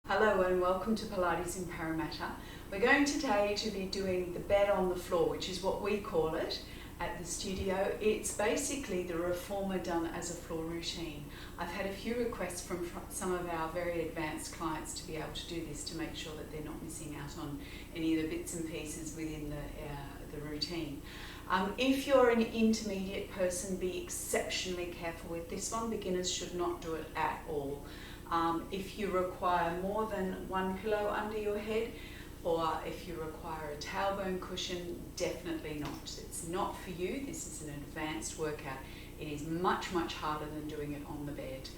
Hello and welcome to Pilates in Parramatta. We're going today to be doing the bed on the floor, which is what we call it at the studio. It's basically the reformer done as a floor routine. I've had a few requests from some of our very advanced clients to be able to do this to make sure that they're not missing out on any of the bits and pieces within the routine. If you're an intermediate person, be exceptionally careful with this one. Beginners should not do it at all. If you require more than one pillow under your head, or if you require a tailbone cushion, definitely not. It's not for you. This is an advanced workout. It is much, much harder than doing it on the bed.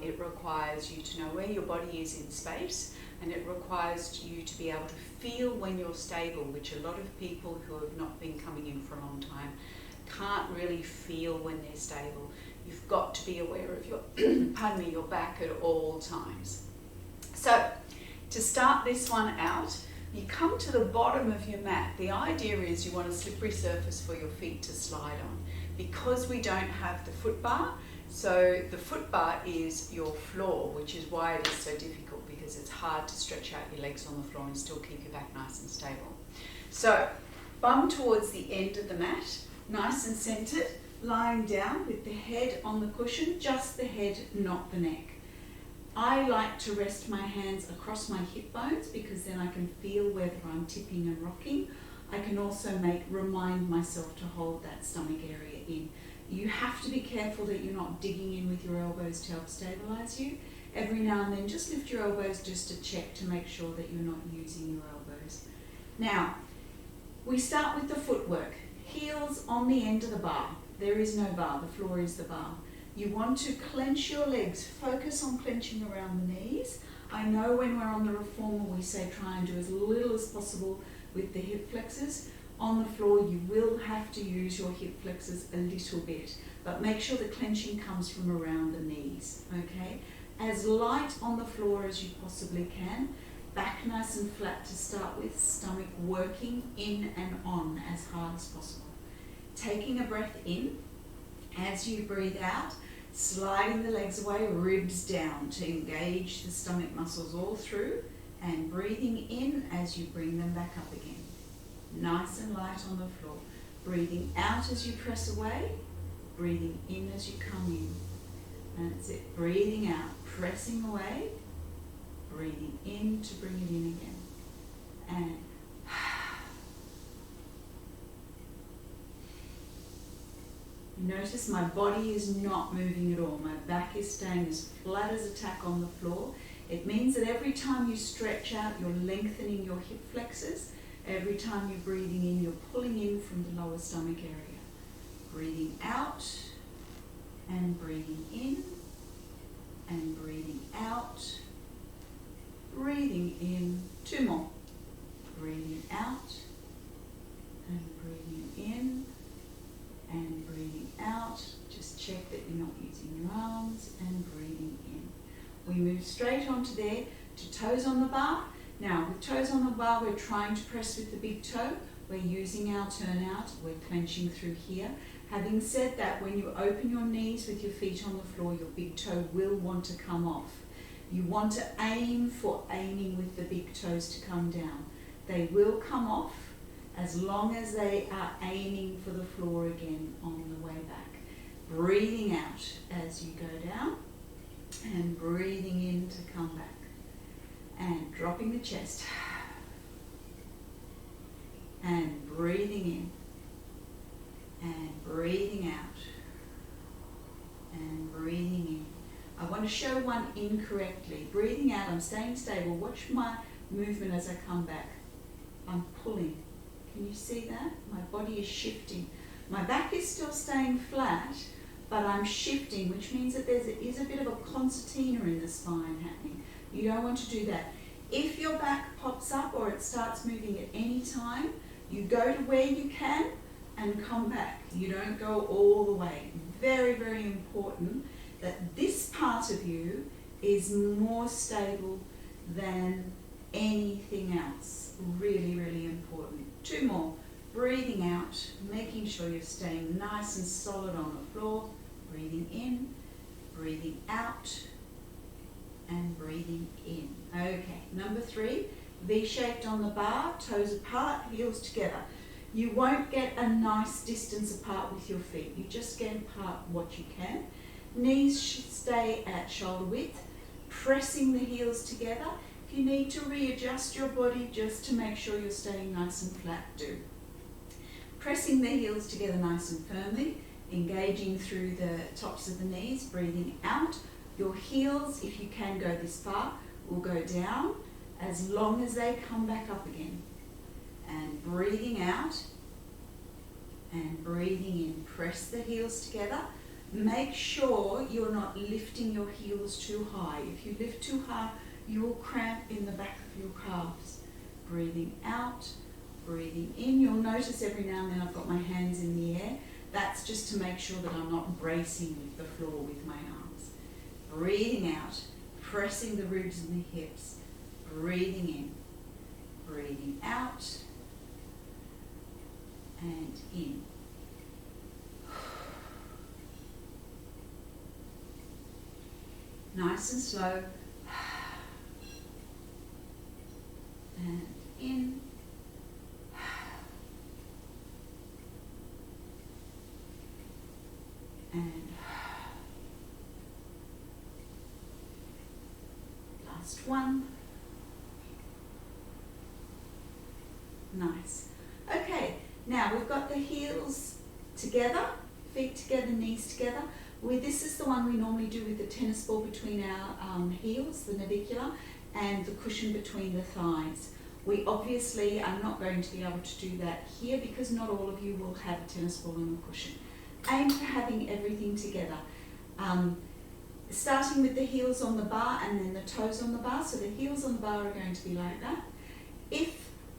It requires you to know where your body is in space, and it requires you to be able to feel when you're stable, which a lot of people who have not been coming in for a long time can't really feel when they're stable. You've got to be aware of your, your back at all times. So, to start this one out, you come to the bottom of your mat. The idea is you want a slippery surface for your feet to slide on. Because we don't have the foot bar, so the foot bar is your floor, which is why it is so difficult, because it's hard to stretch out your legs on the floor and still keep your back nice and stable. So, bum towards the end of the mat, nice and centered, lying down with the head on the cushion, just the head, not the neck. I like to rest my hands across my hip bones because then I can feel whether I'm tipping and rocking. I can also remind myself to hold that stomach area in. You have to be careful that you're not digging in with your elbows to help stabilize you. Every now and then just lift your elbows just to check to make sure that you're not using your elbows. Now, we start with the footwork. Heels on the end of the bar. There is no bar, the floor is the bar. You want to clench your legs, focus on clenching around the knees. I know when we're on the reformer we say try and do as little as possible with the hip flexors. On the floor you will have to use your hip flexors a little bit, but make sure the clenching comes from around the knees, okay? As light on the floor as you possibly can, back nice and flat to start with, stomach working in and on as hard as possible. Taking a breath in, as you breathe out, sliding the legs away, ribs down to engage the stomach muscles all through, and breathing in as you bring them back up again. Nice and light on the floor. Breathing out as you press away, breathing in as you come in. That's it. Breathing out, pressing away, breathing in to bring it in again. And notice my body is not moving at all. My back is staying as flat as a tack on the floor. It means that every time you stretch out, you're lengthening your hip flexors. Every time you're breathing in, you're pulling in from the lower stomach area. Breathing out and breathing in and breathing out. Breathing in. Two more. Breathing out and breathing in. And breathing out, just check that you're not using your arms, and breathing in. We move straight onto there to toes on the bar. Now, with toes on the bar, we're trying to press with the big toe. We're using our turnout. We're clenching through here. Having said that, when you open your knees with your feet on the floor, your big toe will want to come off. You want to aim for aiming with the big toes to come down. They will come off as long as they are aiming for the floor again on the way back. Breathing out as you go down and breathing in to come back. And dropping the chest. And breathing in. And breathing out. And breathing in. I want to show one incorrectly. Breathing out, I'm staying stable. Watch my movement as I come back. I'm pulling. Can you see that? My body is shifting. My back is still staying flat, but I'm shifting, which means that there is a bit of a concertina in the spine happening. You don't want to do that. If your back pops up or it starts moving at any time, you go to where you can and come back. You don't go all the way. Very, very important that this part of you is more stable than anything else. Really, really important. Two more. Breathing out, making sure you're staying nice and solid on the floor. Breathing in, breathing out, and breathing in. Okay, number 3, V-shaped on the bar, toes apart, heels together. You won't get a nice distance apart with your feet. You just get apart what you can. Knees should stay at shoulder width, pressing the heels together. If you need to readjust your body just to make sure you're staying nice and flat, do. Pressing the heels together nice and firmly, engaging through the tops of the knees, breathing out. Your heels, if you can go this far, will go down as long as they come back up again. And breathing out and breathing in. Press the heels together. Make sure you're not lifting your heels too high. If you lift too high, you will cramp in the back of your calves. Breathing out, breathing in. You'll notice every now and then I've got my hands in the air. That's just to make sure that I'm not bracing with the floor with my arms. Breathing out, pressing the ribs and the hips. Breathing in, breathing out, and in. Nice and slow. And in. And last one. Nice. Okay, now we've got the heels together, feet together, knees together. This is the one we normally do with the tennis ball between our heels, the navicular, and the cushion between the thighs. We obviously are not going to be able to do that here because not all of you will have a tennis ball and a cushion. Aim for having everything together. Starting with the heels on the bar and then the toes on the bar. So the heels on the bar are going to be like that.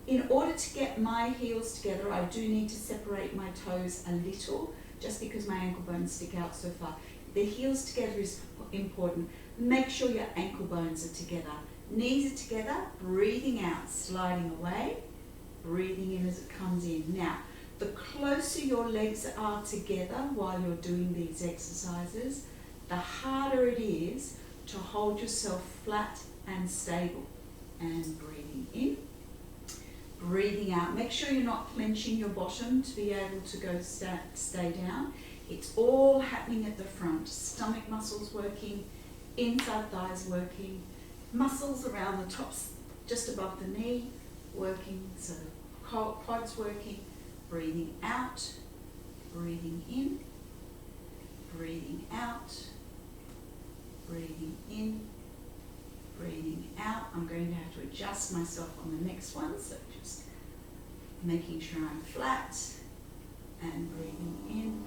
In order to get my heels together, I do need to separate my toes a little, just because my ankle bones stick out so far. The heels together is important. Make sure your ankle bones are together. Knees are together, breathing out, sliding away, breathing in as it comes in. Now, the closer your legs are together while you're doing these exercises, the harder it is to hold yourself flat and stable. And breathing in. Breathing out. Make sure you're not clenching your bottom to be able to go stay down. It's all happening at the front. Stomach muscles working, inside thighs working, muscles around the tops just above the knee working, so quads working. Breathing out, breathing in, breathing out, breathing in, breathing out. I'm going to have to adjust myself on the next one, so just making sure I'm flat and breathing in,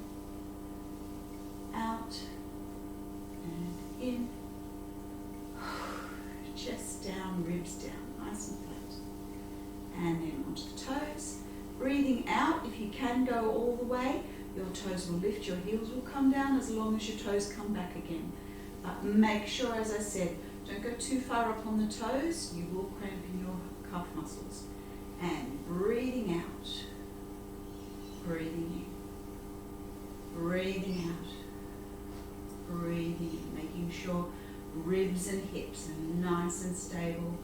out and in, chest down, ribs down, nice and flat. And then onto the toes. Breathing out, if you can go all the way, your toes will lift, your heels will come down as long as your toes come back again. But make sure, as I said, don't go too far up on the toes, you will cramp in your calf muscles. And breathing out, breathing in, breathing out, breathing in, making sure ribs and hips are nice and stable,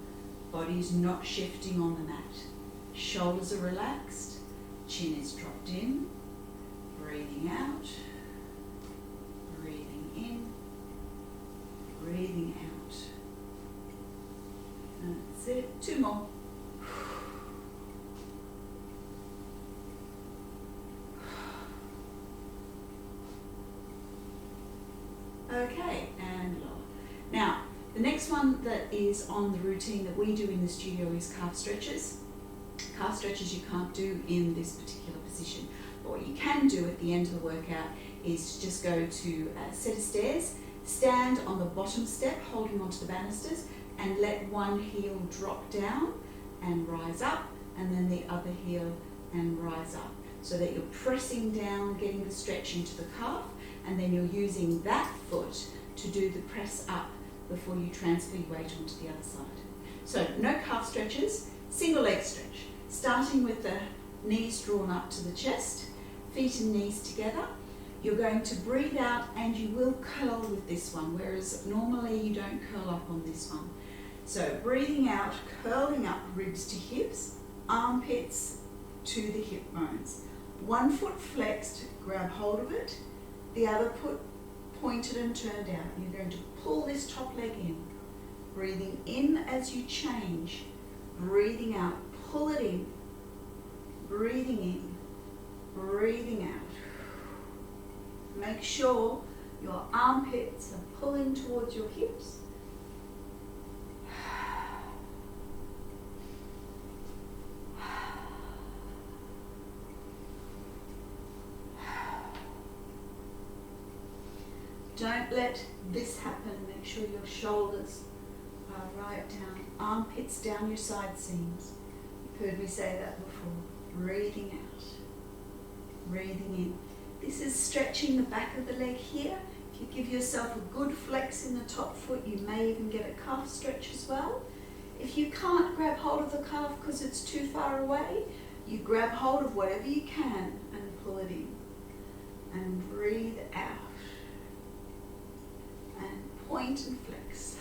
body's not shifting on the mat. Shoulders are relaxed, chin is dropped in, breathing out, breathing in, breathing out. That's it. 2 more. Okay, and lower. Now, the next one that is on the routine that we do in the studio is calf stretches. Calf stretches you can't do in this particular position. But what you can do at the end of the workout is to just go to a set of stairs, stand on the bottom step, holding onto the banisters, and let one heel drop down and rise up, and then the other heel and rise up. So that you're pressing down, getting the stretch into the calf, and then you're using that foot to do the press up before you transfer your weight onto the other side. So no calf stretches, single leg stretch. Starting with the knees drawn up to the chest, feet and knees together. You're going to breathe out and you will curl with this one, whereas normally you don't curl up on this one. So breathing out, curling up, ribs to hips, armpits to the hip bones. One foot flexed, grab hold of it, the other foot pointed and turned out. You're going to pull this top leg in, breathing in as you change, breathing out, pull it in, breathing in, breathing out. Make sure your armpits are pulling towards your hips. Don't let this happen. Make sure your shoulders are right down, armpits down your side seams. You've heard me say that before. Breathing out, breathing in. This is stretching the back of the leg here. If you give yourself a good flex in the top foot, you may even get a calf stretch as well. If you can't grab hold of the calf because it's too far away, you grab hold of whatever you can and pull it in. And breathe out. And point and flex.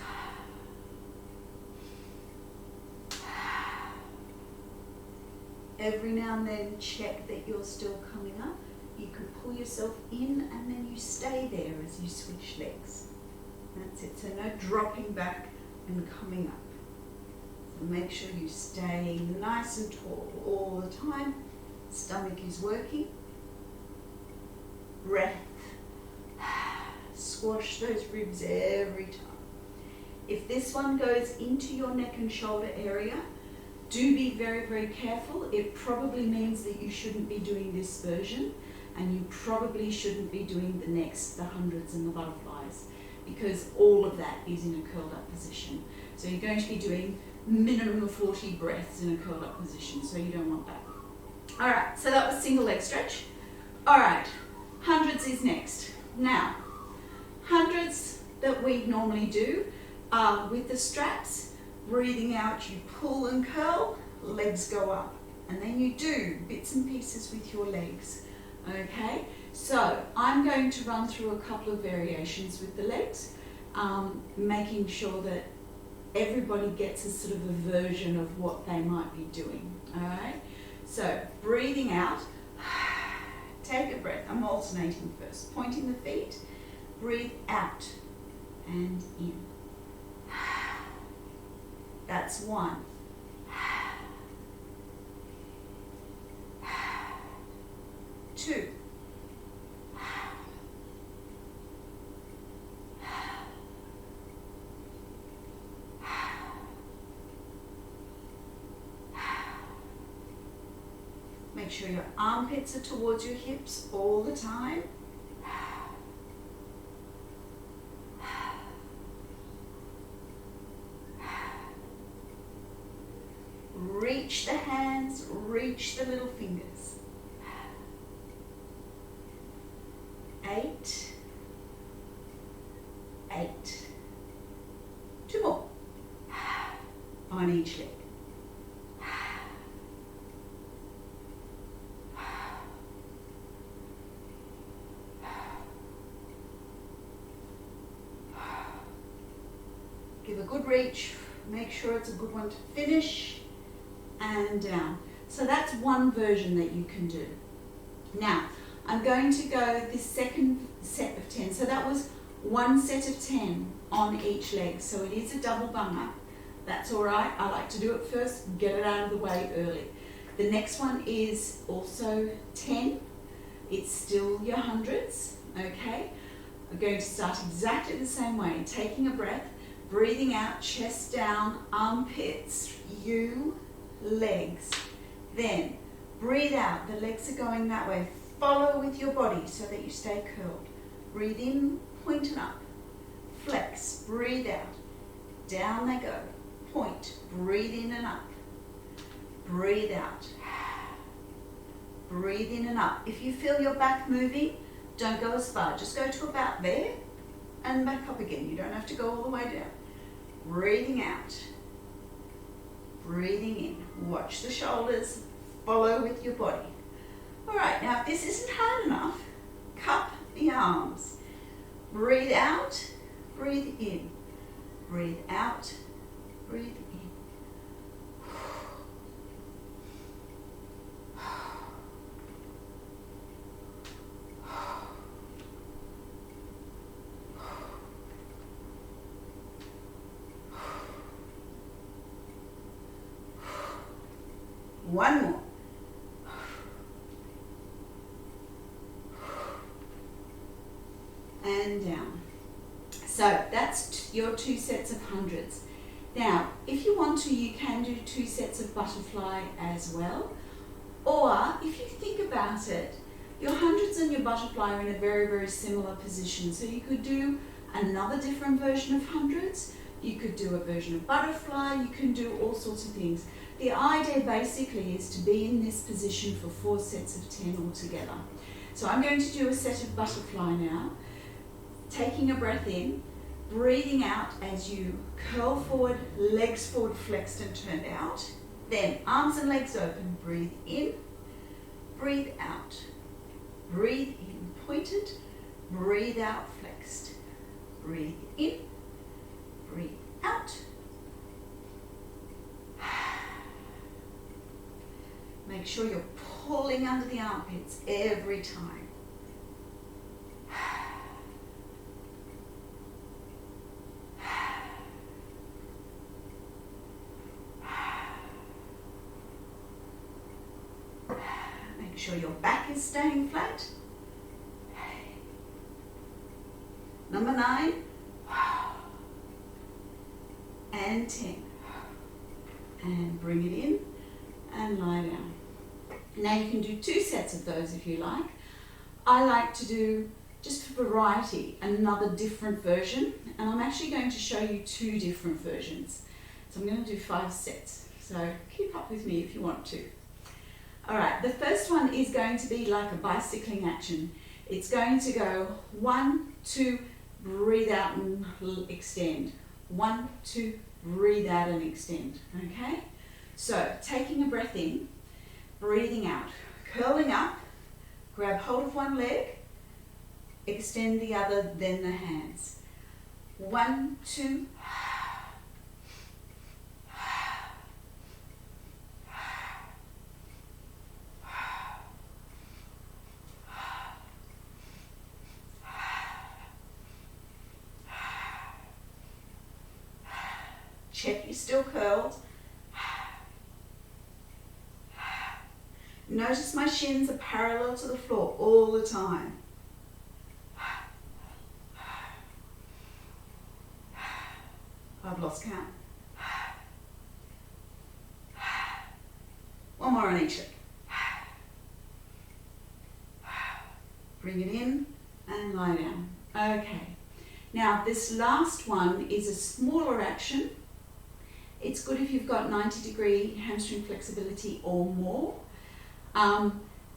Every now and then check that you're still coming up. You can pull yourself in and then you stay there as you switch legs. That's it. So no dropping back and coming up. So make sure you stay nice and tall all the time. Stomach is working. Breath. Squash those ribs every time. If this one goes into your neck and shoulder area, do be very, very careful. It probably means that you shouldn't be doing this version, and you probably shouldn't be doing the next, the hundreds and the butterflies, because all of that is in a curled up position. So you're going to be doing minimum of 40 breaths in a curled up position, so you don't want that. All right, so that was single leg stretch. All right, hundreds is next. Now, hundreds that we normally do are with the straps. Breathing out, you pull and curl, legs go up. And then you do bits and pieces with your legs. Okay, so I'm going to run through a couple of variations with the legs, making sure that everybody gets a sort of a version of what they might be doing. All right, so breathing out, take a breath. I'm alternating first, pointing the feet, breathe out and in. That's one. Two. Make sure your armpits are towards your hips all the time. Reach the hands, reach the little fingers. 8. 8. 2 more. On each leg. Give a good reach. Make sure it's a good one to finish. And down. So that's one version that you can do. Now, I'm going to go this second set of 10. So that was one set of 10 on each leg. So it is a double bung up. That's all right. I like to do it first, get it out of the way early. The next one is also 10. It's still your hundreds, okay? I'm going to start exactly the same way. Taking a breath, breathing out, chest down, armpits, you, legs. Then breathe out, the legs are going that way. Follow with your body so that you stay curled. Breathe in, point and up. Flex, breathe out. Down they go. Point, breathe in and up. Breathe out. Breathe in and up. If you feel your back moving, don't go as far. Just go to about there and back up again. You don't have to go all the way down. Breathing out. Breathing in. Watch the shoulders. Follow with your body. All right, now if this isn't hard enough, cup the arms. Breathe out, breathe in. Breathe out, breathe in. One more. And down. So that's your 2 sets of hundreds. Now, if you want to, you can do 2 sets of butterfly as well. Or if you think about it, your hundreds and your butterfly are in a very, very similar position. So you could do another different version of hundreds. You could do a version of butterfly. You can do all sorts of things. The idea basically is to be in this position for 4 sets of 10 altogether. So I'm going to do a set of butterfly now. Taking a breath in, breathing out as you curl forward, legs forward, flexed and turned out. Then arms and legs open, breathe in, breathe out. Breathe in, pointed, breathe out, flexed. Breathe in, breathe out. Make sure you're pulling under the armpits every time. Make sure your back is staying flat. Number 9 and 10. And bring it in and lie down. Now you can do 2 sets of those if you like. I like to do, just for variety, another different version, and I'm actually going to show you 2 different versions. So I'm going to do 5 sets, so keep up with me if you want to. Alright, the first one is going to be like a bicycling action. It's going to go 1, 2, breathe out and extend. 1, 2, breathe out and extend, okay? So, taking a breath in, breathing out, curling up, grab hold of one leg, extend the other, then the hands. 1, 2, check you're still curled. Notice my shins are parallel to the floor all the time. I've lost count. One more on each leg. Bring it in and lie down. Okay. Now this last one is a smaller action. It's good if you've got 90-degree hamstring flexibility or more.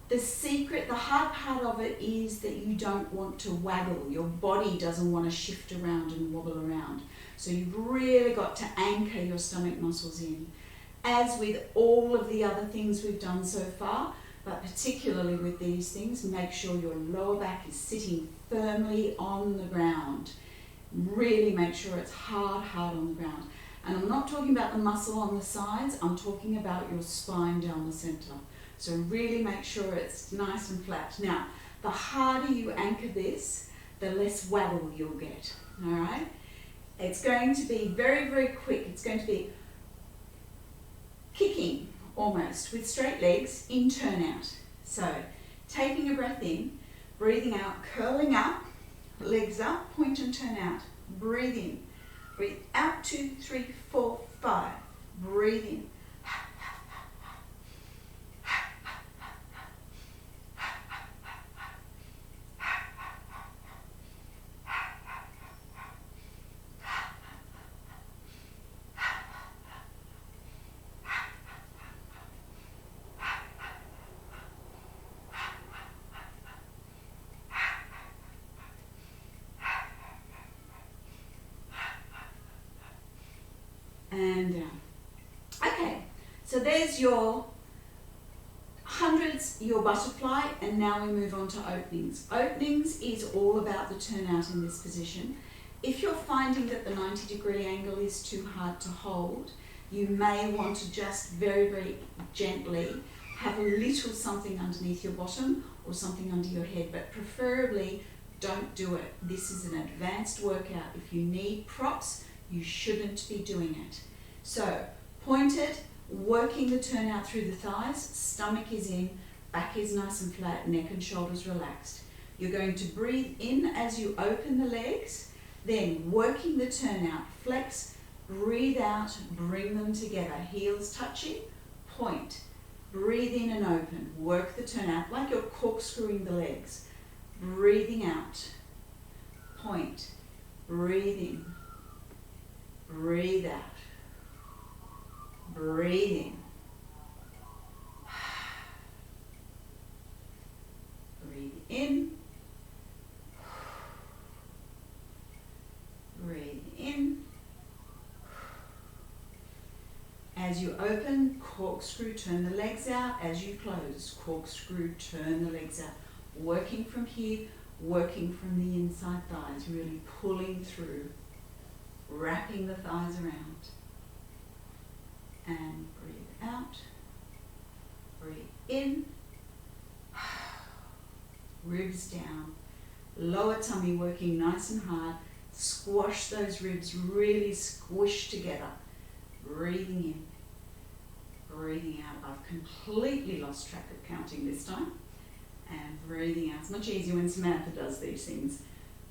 The secret, the hard part of it is that you don't want to waggle. Your body doesn't want to shift around and wobble around. So you've really got to anchor your stomach muscles in. As with all of the other things we've done so far, but particularly with these things, make sure your lower back is sitting firmly on the ground. Really make sure it's hard on the ground. And I'm not talking about the muscle on the sides, I'm talking about your spine down the center. So really make sure it's nice and flat. Now, the harder you anchor this, the less waggle you'll get, all right? It's going to be very, very quick. It's going to be kicking almost with straight legs in, turn out. So taking a breath in, breathing out, curling up, legs up, point and turn out. Breathe in, breathe out, 2, 3, 4, 5. Breathe in. And down. Okay, so there's your hundreds That's your butterfly, and now we move on to openings. Openings is all about the turnout in this position. If you're finding that the 90-degree angle is too hard to hold, you may want to just very, very gently have a little something underneath your bottom or something under your head, but preferably don't do it. This is an advanced workout. If you need props, you shouldn't be doing it. So, pointed, working the turnout through the thighs, stomach is in, back is nice and flat, neck and shoulders relaxed. You're going to breathe in as you open the legs, then working the turnout, flex, breathe out, bring them together, heels touching, point, breathe in and open, work the turnout like you're corkscrewing the legs, breathing out, point, breathe in, breathe out, breathe in, breathe in, breathe in. As you open, corkscrew, turn the legs out. As you close, corkscrew, turn the legs out. Working from here, working from the inside thighs, really pulling through, wrapping the thighs around. And breathe out, breathe in, ribs down, lower tummy working nice and hard, squash those ribs, really squish together, breathing in, breathing out. I've completely lost track of counting this time, and breathing out. It's much easier when Samantha does these things.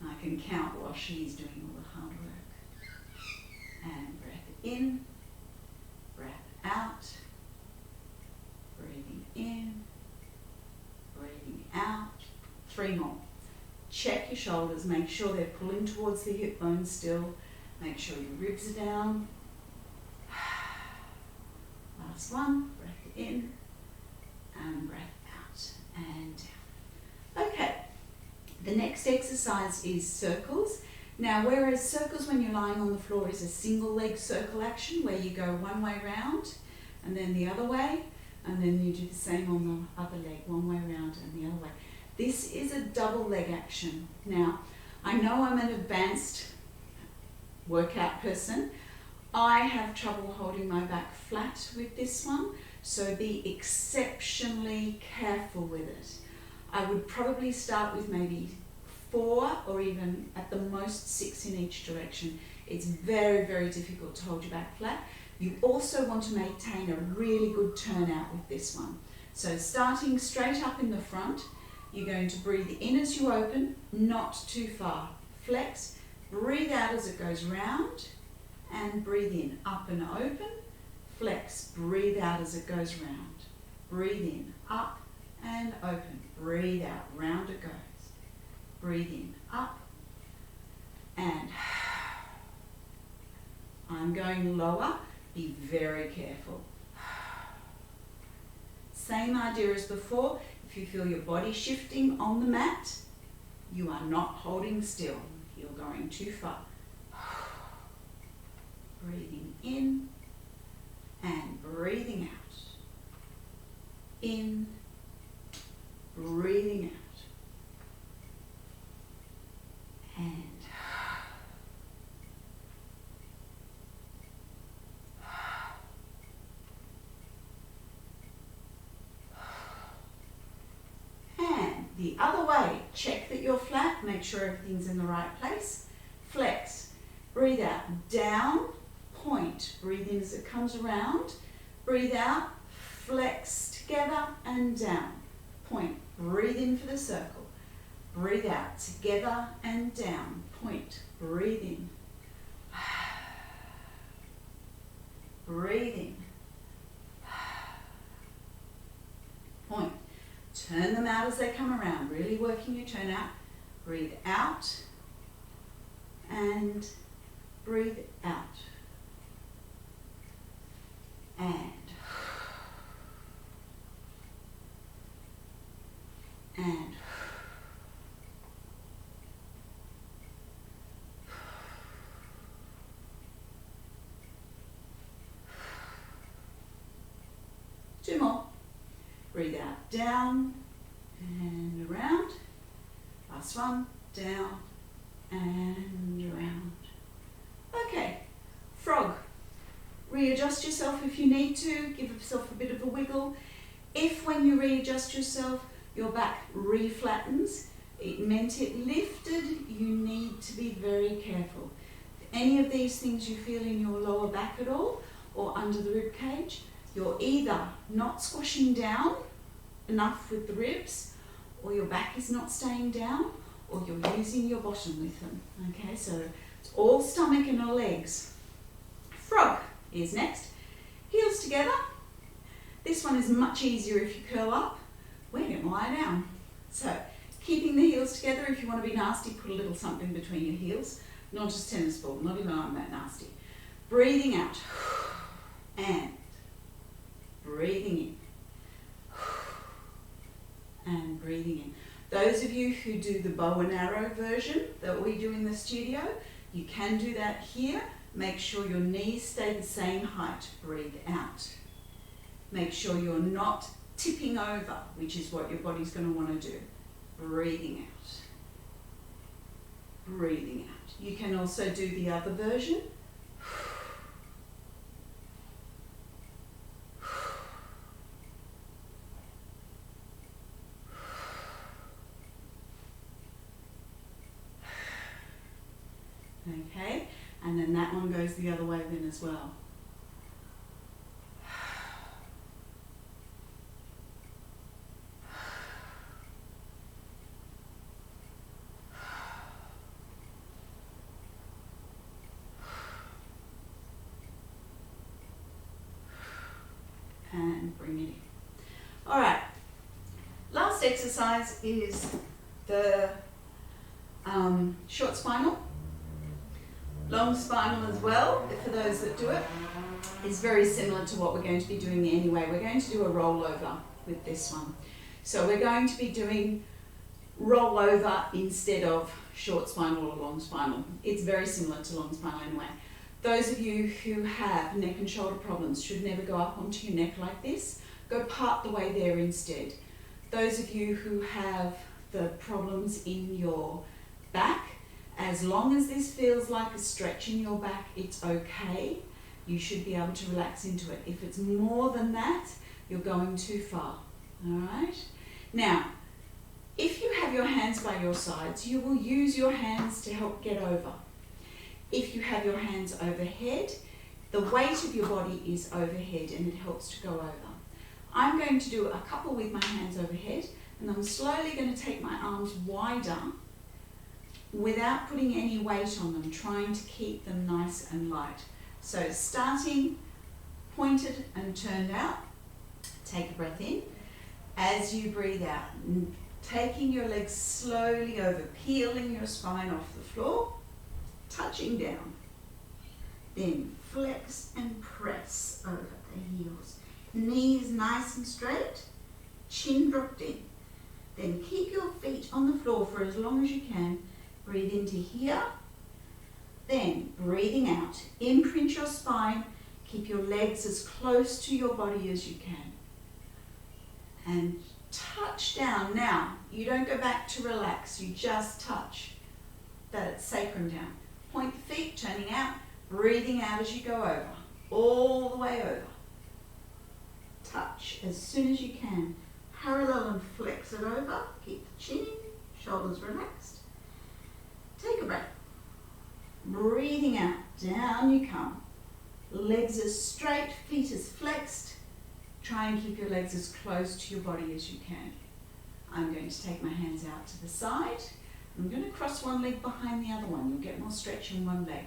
I can count while she's doing all the hard work. And breath in, breath out, breathing in, breathing out. 3 more. Check your shoulders, make sure they're pulling towards the hip bone still. Make sure your ribs are down. Last one, breath in and breath out and down. Okay, the next exercise is circles. Now, whereas circles when you're lying on the floor is a single leg circle action where you go one way round and then the other way, and then you do the same on the other leg, one way round and the other way. This is a double leg action. Now, I know I'm an advanced workout person. I have trouble holding my back flat with this one, so be exceptionally careful with it. I would probably start with maybe 4 or even at the most 6 in each direction. It's very, very difficult to hold your back flat. You also want to maintain a really good turnout with this one. So starting straight up in the front, you're going to breathe in as you open, not too far. Flex, breathe out as it goes round, and breathe in, up and open, flex, breathe out as it goes round. Breathe in, up and open, breathe out, round it goes. Breathe in, up, and I'm going lower, be very careful. Same idea as before. If you feel your body shifting on the mat, you are not holding still. You're going too far. Breathing in and breathing out. In, breathing out. And the other way, check that you're flat, make sure everything's in the right place. Flex, breathe out, down, point, breathe in as it comes around, breathe out, flex together and down, point, breathe in for the circle, breathe out, together and down, point, breathe in, breathe in, point. Turn them out as they come around, really working your turn out. Breathe out and breathe out. And 2 more. Breathe out, down and around. Last one, down and around. Okay, frog. Readjust yourself if you need to, give yourself a bit of a wiggle. If when you readjust yourself, your back reflattens, it meant it lifted, you need to be very careful. If any of these things you feel in your lower back at all, or under the rib cage, you're either not squashing down enough with the ribs, or your back is not staying down, or you're using your bottom with them. Okay, so it's all stomach and our legs. Frog is next. Heels together. This one is much easier if you curl up. We're going to lie down. So keeping the heels together. If you want to be nasty, put a little something between your heels. Not just tennis ball, not even I'm that nasty. Breathing out. And breathing in. And breathing in. Those of you who do the bow and arrow version that we do in the studio, you can do that here. Make sure your knees stay the same height. Breathe out. Make sure you're not tipping over, which is what your body's going to want to do. Breathing out. Breathing out. You can also do the other version. Okay, and then that one goes the other way then as well. And bring it in. All right, last exercise is the short spinal. Long spinal as well, for those that do it, is very similar to what we're going to be doing anyway. We're going to do a rollover with this one. So we're going to be doing rollover instead of short spinal or long spinal. It's very similar to long spinal anyway. Those of you who have neck and shoulder problems should never go up onto your neck like this. Go part the way there instead. Those of you who have the problems in your back, as long as this feels like a stretch in your back, it's okay. You should be able to relax into it. If it's more than that, you're going too far. All right? Now, if you have your hands by your sides, you will use your hands to help get over. If you have your hands overhead, the weight of your body is overhead and it helps to go over. I'm going to do a couple with my hands overhead, and I'm slowly going to take my arms wider without putting any weight on them, trying to keep them nice and light. So starting pointed and turned out, take a breath in. As you breathe out, taking your legs slowly over, peeling your spine off the floor, touching down. Then flex and press over the heels. Knees nice and straight, chin dropped in. Then keep your feet on the floor for as long as you can. Breathe into here, then breathing out. Imprint your spine, keep your legs as close to your body as you can. And touch down. Now, you don't go back to relax, you just touch that sacrum down. Point the feet, turning out, breathing out as you go over, all the way over. Touch as soon as you can. Parallel and flex it over, keep the chin in, shoulders relaxed. Take a breath. Breathing out, down you come. Legs as straight, feet as flexed. Try and keep your legs as close to your body as you can. I'm going to take my hands out to the side. I'm going to cross one leg behind the other one. You'll get more stretch in one leg.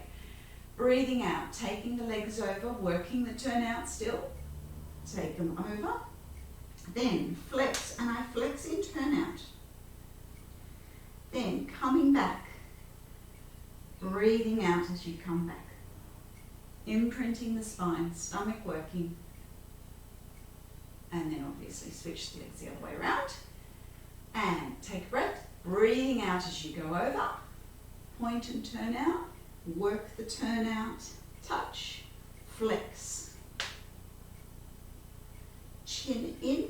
Breathing out, taking the legs over, working the turn out still. Take them over. Then flex, and I flex in, turn out. Then coming back. Breathing out as you come back. Imprinting the spine, stomach working. And then obviously switch the legs the other way around. And take a breath. Breathing out as you go over. Point and turn out. Work the turn out. Touch. Flex. Chin in.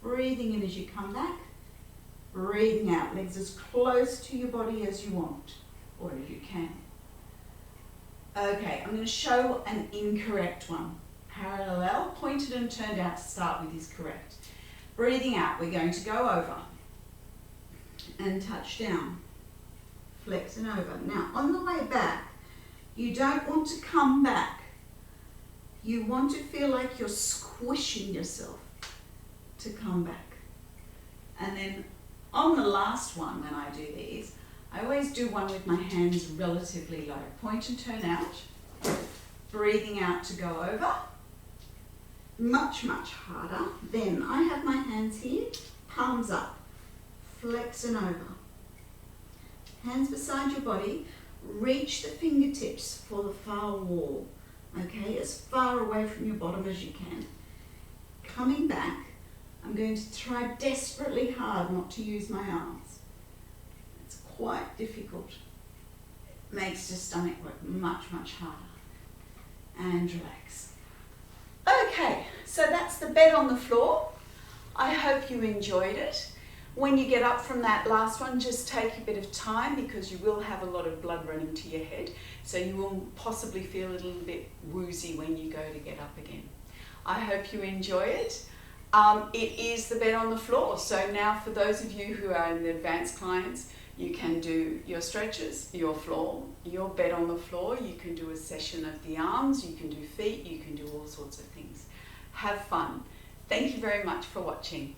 Breathing in as you come back. Breathing out. Legs as close to your body as you want, or as you can. Okay, I'm going to show an incorrect one. Parallel, pointed and turned out to start with is correct. Breathing out, we're going to go over and touch down. Flex and over. Now, on the way back, you don't want to come back. You want to feel like you're squishing yourself to come back. And then on the last one, when I do these, I always do one with my hands relatively low. Point and turn out. Breathing out to go over. Much, much harder. Then I have my hands here, palms up. Flex and over. Hands beside your body. Reach the fingertips for the far wall. Okay, as far away from your bottom as you can. Coming back, I'm going to try desperately hard not to use my arms. It's quite difficult. It makes your stomach work much, much harder. And relax. Okay, so that's the bed on the floor. I hope you enjoyed it. When you get up from that last one, just take a bit of time because you will have a lot of blood running to your head. So you will possibly feel a little bit woozy when you go to get up again. I hope you enjoy it. It is the bed on the floor. So now for those of you who are in the advanced clients, you can do your stretches, your floor, your bed on the floor. You can do a session of the arms, you can do feet, you can do all sorts of things. Have fun. Thank you very much for watching.